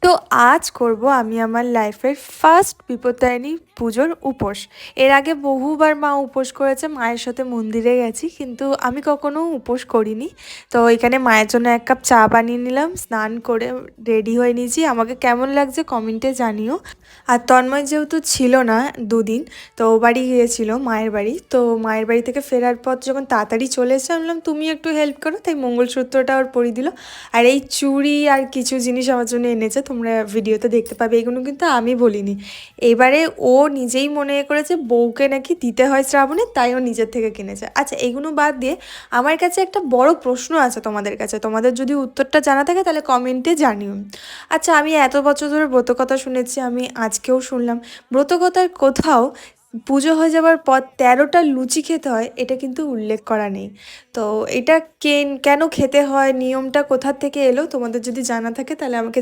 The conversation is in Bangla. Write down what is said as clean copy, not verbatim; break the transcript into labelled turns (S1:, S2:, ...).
S1: তো আজ করব আমি আমার লাইফের ফার্স্ট বিপত্তারিণী পুজোর উপোস। এর আগে বহুবার মা উপোস করেছে, মায়ের সাথে মন্দিরে গেছি, কিন্তু আমি কখনো উপোস করিনি। তো এখানে মায়ের জন্য 1 কাপ চা বানিয়ে নিলাম, স্নান করে রেডি হয়ে নিয়েছি। আমাকে কেমন লাগছে কমেন্টে জানিও। আর তন্ময় যেহেতু ছিল না 2 দিন, তো ও বাড়ি গিয়েছিল মায়ের বাড়ি। তো মায়ের বাড়ি থেকে ফেরার পর যখন তাড়াতাড়ি চলে এসে আমি বললাম তুমি একটু হেল্প করো, তাই মঙ্গলসূত্রটা ওর পরিয়ে দিল। আর এই চুড়ি আর কিছু জিনিস আমার জন্য এনেছে, তোমরা ভিডিওতে দেখতে পাবে। এগুলো কিন্তু আমি বলিনি, এবারে ও নিজেই মনে করেছে বউকে নাকি দিতে হয় শ্রাবণে, তাই ও নিজের থেকে কিনেছে। আচ্ছা, এগুলো বাদ দিয়ে আমার কাছে একটা বড় প্রশ্ন আছে তোমাদের কাছে, তোমাদের যদি উত্তরটা জানা থাকে তাহলে কমেন্টে জানিও। আচ্ছা, আমি এত বছর ধরে ব্রতকথা শুনেছি, আমি আজকেও শুনলাম ব্রতকথার কোথাও পুজো হয়ে যাওয়ার পর 13টা লুচি খেতে হয়, এটা কিন্তু উল্লেখ করা নেই। তো এটা কেন খেতে হয়, নিয়মটা কোথা থেকে এলো, তোমাদের যদি জানা থাকে তাহলে আমাকে